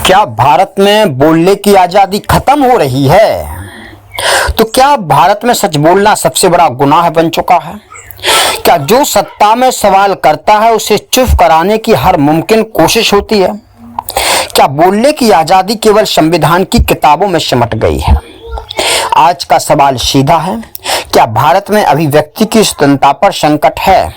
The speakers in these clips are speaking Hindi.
क्या भारत में बोलने की आजादी खत्म हो रही है? तो क्या भारत में सच बोलना सबसे बड़ा गुनाह बन चुका है? क्या जो सत्ता में सवाल करता है उसे चुप कराने की हर मुमकिन कोशिश होती है? क्या बोलने की आजादी केवल संविधान की किताबों में सिमट गई है? आज का सवाल सीधा है, क्या भारत में अभिव्यक्ति की स्वतंत्रता पर संकट है?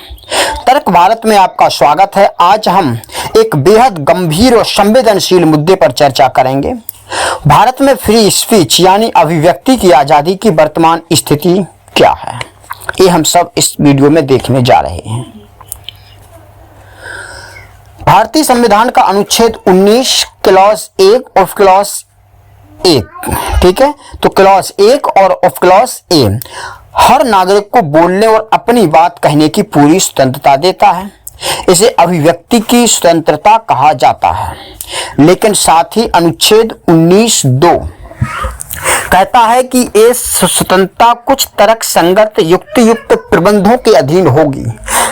तर्क भारत में आपका स्वागत है। आज हम एक बेहद गंभीर और संवेदनशील मुद्दे पर चर्चा करेंगे। भारत में फ्री स्पीच यानी अभिव्यक्ति की आजादी की वर्तमान स्थिति क्या है, ये हम सब इस वीडियो में देखने जा रहे हैं। भारतीय संविधान का अनुच्छेद 19 क्लॉज 1 और क्लॉज 1, ठीक है, तो क्लॉज 1 और ऑफ क्लॉज ए हर नागरिक को बोलने और अपनी बात कहने की पूरी स्वतंत्रता देता है। इसे अभिव्यक्ति की स्वतंत्रता कहा जाता है। लेकिन साथ ही अनुच्छेद 19(2) कहता है कि ये स्वतंत्रता कुछ तर्क संगत युक्तियुक्त प्रबंधों के अधीन होगी,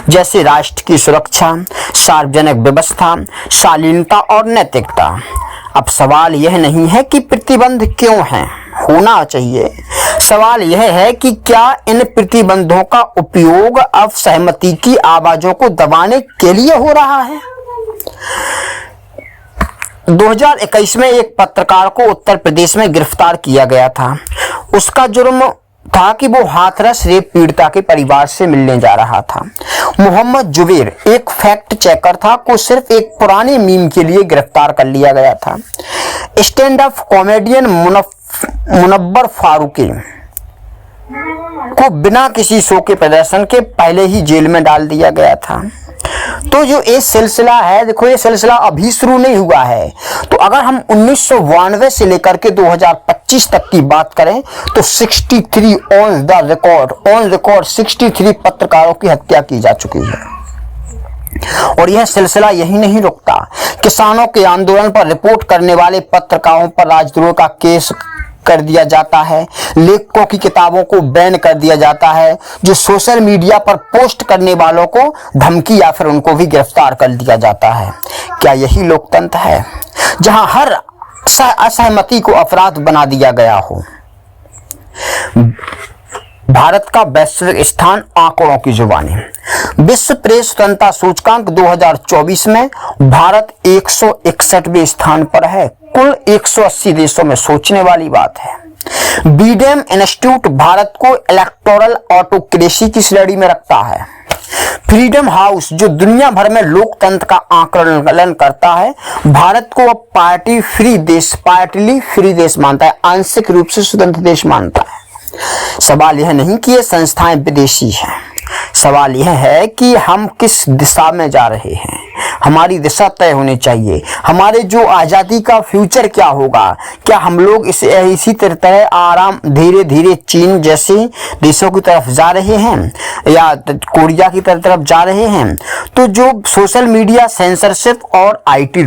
जैसे राष्ट्र की सुरक्षा, सार्वजनिक व्यवस्था, शालीनता और नैतिकता। अब सवाल यह नहीं है कि प्रतिबंध क्यों हैं, होना चाहिए। सवाल यह है कि क्या इन प्रतिबंधों का उपयोग असहमति की आवाजों को दबाने के लिए हो रहा है? 2021 में एक पत्रकार को उत्तर प्रदेश में गिरफ्तार किया गया था। उसका जुर्म था कि वो हाथरस रेप पीड़िता के परिवार से मिलने जा रहा था। मोहम्मद जुबैर एक फैक्ट चेकर था, को सिर्फ एक पुराने मीम के लिए गिरफ्तार कर लिया गया था। Stand up comedian Munawar Faruqui को बिना किसी शो के प्रदर्शन के पहले ही जेल में डाल दिया गया था। तो जो ये सिलसिला है, देखो ये सिलसिला अभी शुरू नहीं हुआ है। तो अगर हम 1992 से लेकर के 2025 तक की बात करें तो 63 ऑन रिकॉर्ड 63 पत्रकारों की हत्या की जा चुकी है। और यह सिलसिला यही नहीं रुकता। किसानों के आंदोलन पर रिपोर्ट करने वाले पत्रकारों पर राजद्रोह का केस कर दिया जाता है। लेखकों की किताबों को बैन कर दिया जाता है। जो सोशल मीडिया पर पोस्ट करने वालों को धमकी या फिर उनको भी गिरफ्तार कर दिया जाता है। क्या यही लोकतंत्र है, जहां हर असहमति को अपराध बना दिया गया हो? भारत का वैश्विक स्थान आंकड़ों की जुबानी। विश्व प्रेस स्वतंत्रता सूचकांक 2024 में भारत 161वें स्थान पर है, कुल 180 देशों में। सोचने वाली बात है। बीडेम इंस्टीट्यूट भारत को इलेक्टोरल ऑटोक्रेसी की श्रेणी में रखता है। फ्रीडम हाउस जो दुनिया भर में लोकतंत्र का आकलन करता है, भारत को अब पार्टली फ्री देश मानता है, आंशिक रूप से स्वतंत्र देश मानता है। सवाल यह नहीं कि ये संस्थाएं विदेशी हैं, सवाल यह है कि हम किस दिशा में जा रहे हैं। हमारी दिशा तय होनी चाहिए। हमारे जो आज़ादी का फ्यूचर क्या होगा? क्या हम लोग इसी तरह आराम धीरे धीरे चीन जैसे देशों की तरफ जा रहे हैं या कोरिया की तरफ जा रहे हैं? तो जो सोशल मीडिया सेंसरशिप और आईटी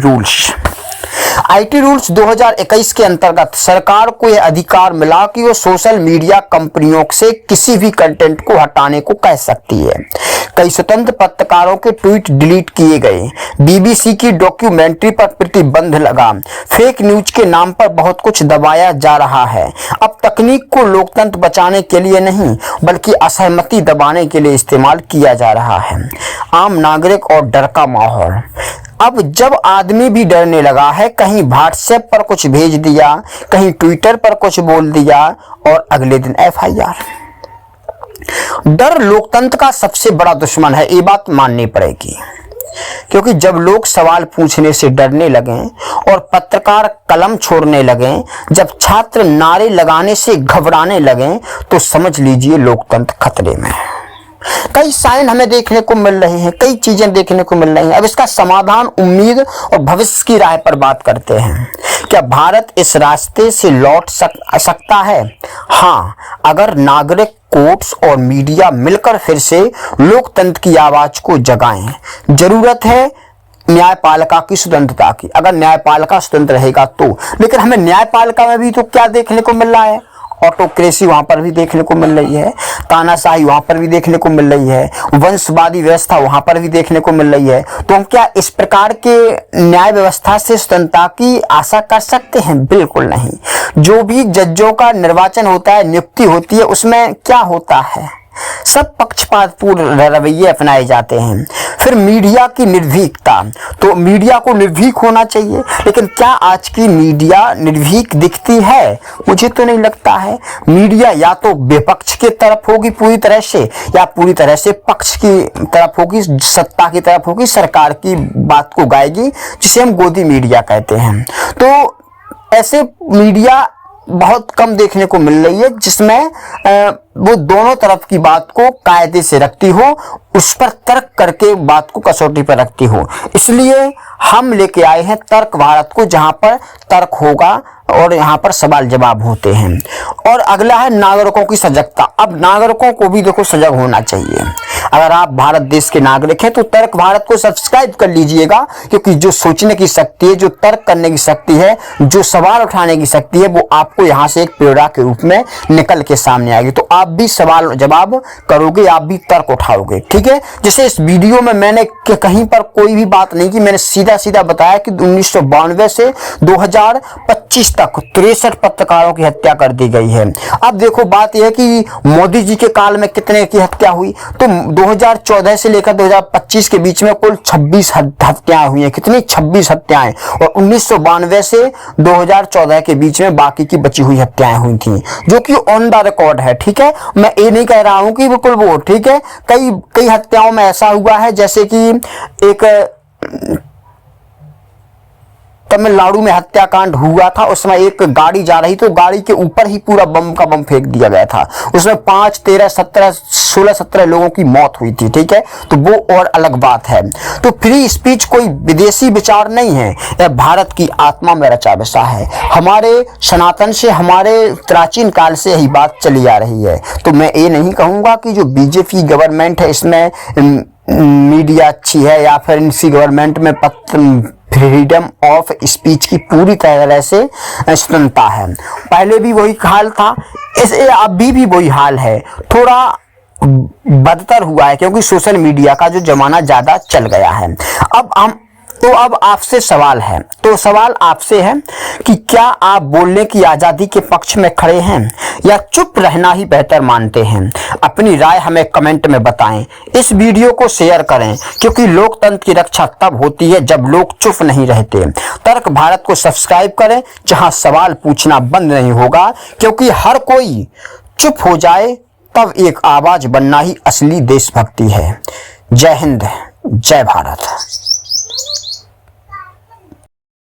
रूल्स 2021 के अंतर्गत सरकार को यह अधिकार मिला कि वो सोशल मीडिया कंपनियों से किसी भी कंटेंट को हटाने को कह सकती है। कई स्वतंत्र पत्रकारों के ट्वीट डिलीट किए गए। बीबीसी की डॉक्यूमेंट्री पर प्रतिबंध लगा। फेक न्यूज के नाम पर बहुत कुछ दबाया जा रहा है। अब तकनीक को लोकतंत्र बचाने के लिए नहीं बल्कि असहमति दबाने के लिए इस्तेमाल किया जा रहा है। आम नागरिक और डर का माहौल। अब जब आदमी भी डरने लगा है, कहीं व्हाट्सएप पर कुछ भेज दिया, कहीं ट्विटर पर कुछ बोल दिया और अगले दिन एफआईआर। डर लोकतंत्र का सबसे बड़ा दुश्मन है, ये बात माननी पड़ेगी। क्योंकि जब लोग सवाल पूछने से डरने लगे और पत्रकार कलम छोड़ने लगे, जब छात्र नारे लगाने से घबराने लगे, तो समझ लीजिए लोकतंत्र खतरे में है। कई साइन हमें देखने को मिल रहे हैं, कई चीजें देखने को मिल रही हैं। अब इसका समाधान, उम्मीद और भविष्य की राह पर बात करते हैं। क्या भारत इस रास्ते से लौट सकता है? हाँ, अगर नागरिक, कोर्ट्स और मीडिया मिलकर फिर से लोकतंत्र की आवाज को जगाएं। जरूरत है न्यायपालिका की स्वतंत्रता की। अगर न्यायपालिका स्वतंत्र रहेगा तो। लेकिन हमें न्यायपालिका में भी तो क्या देखने को मिल रहा है? ऑटोक्रेसी वहां पर भी देखने को मिल रही है, तानाशाही वहां पर भी देखने को मिल रही है, वंशवादी व्यवस्था वहां पर भी देखने को मिल रही है। तो हम क्या इस प्रकार के न्याय व्यवस्था से स्वतंत्रता की आशा कर सकते हैं? बिल्कुल नहीं। जो भी जजों का निर्वाचन होता है, नियुक्ति होती है, उसमें क्या होता है? सब पक्षपातपूर्ण रवैये अपनाए जाते हैं। फिर मीडिया की निर्भीकता, तो मीडिया को निर्भीक होना चाहिए, लेकिन क्या आज की मीडिया निर्भीक दिखती है? मुझे तो नहीं लगता है। मीडिया या तो विपक्ष की तरफ होगी पूरी तरह से, या पूरी तरह से पक्ष की तरफ होगी, सत्ता की तरफ होगी, सरकार की बात को गाएगी, जिसे हम गोदी मीडिया कहते हैं। तो ऐसे मीडिया बहुत कम देखने को मिल रही है जिसमें वो दोनों तरफ की बात को कायदे से रखती हो, उस पर तर्क करके बात को कसौटी पर रखती हो। इसलिए हम लेके आए हैं तर्क भारत को, जहां पर तर्क होगा और यहाँ पर सवाल जवाब होते हैं। और अगला है नागरिकों की सजगता। अब नागरिकों को भी देखो सजग होना चाहिए। अगर आप भारत देश के नागरिक हैं तो तर्क भारत को सब्सक्राइब कर लीजिएगा, क्योंकि जो सोचने की शक्ति है, जो तर्क करने की शक्ति है, जो सवाल उठाने की शक्ति है, वो आपको यहाँ से एक प्रेरणा के रूप में निकल के सामने आएगी। तो आप भी सवाल जवाब करोगे, आप भी तर्क उठाओगे, ठीक है। जैसे इस वीडियो में मैंने कहीं पर कोई भी बात नहीं की, मैंने सीधा सीधा बताया कि 1992 से 2025 तक 63 पत्रकारों की हत्या कर दी गई है। अब देखो बात यह है कि मोदी जी के काल में कितने की हत्या हुई, तो 2014 से लेकर 2025 के बीच में कुल 26 हत्याएं हुई हैं। कितनी? 26 हत्याएं। और 1992 से 2014 के बीच में बाकी की बची हुई हत्याएं हुई थी, जो कि ऑन द रिकॉर्ड है, ठीक है। मैं ये नहीं कह रहा हूं कि बिल्कुल वो, ठीक है। कई हत्याओं में ऐसा हुआ है, जैसे कि एक तमिलनाडु में हत्याकांड हुआ था। उसमें एक गाड़ी जा रही, तो गाड़ी के ऊपर ही पूरा बम का बम फेंक दिया गया था। उसमें 5, 13, 17, 16, 17 लोगों की मौत हुई थी, ठीक है। तो वो और अलग बात है। तो फ्री स्पीच कोई विदेशी विचार नहीं है, यह भारत की आत्मा में रचा बसा है। हमारे सनातन से, हमारे प्राचीन काल से यही बात चली आ रही है। तो मैं ये नहीं कहूँगा कि जो बीजेपी गवर्नमेंट है इसमें मीडिया अच्छी है, या फिर इसी गवर्नमेंट में फ्रीडम ऑफ स्पीच की पूरी तरह से स्वतंत्रता है। पहले भी वही हाल था, ऐसे अभी भी वही हाल है। थोड़ा बदतर हुआ है क्योंकि सोशल मीडिया का जो जमाना ज्यादा चल गया है। अब आपसे सवाल है, तो सवाल आपसे है कि क्या आप बोलने की आजादी के पक्ष में खड़े हैं या चुप रहना ही बेहतर मानते हैं? अपनी राय हमें कमेंट में बताएं। इस वीडियो को शेयर करें, क्योंकि लोकतंत्र की रक्षा तब होती है जब लोग चुप नहीं रहते। तर्क भारत को सब्सक्राइब करें, जहां सवाल पूछना बंद नहीं होगा, क्योंकि हर कोई चुप हो जाए तब एक आवाज बनना ही असली देशभक्ति है। जय हिंद, जय भारत।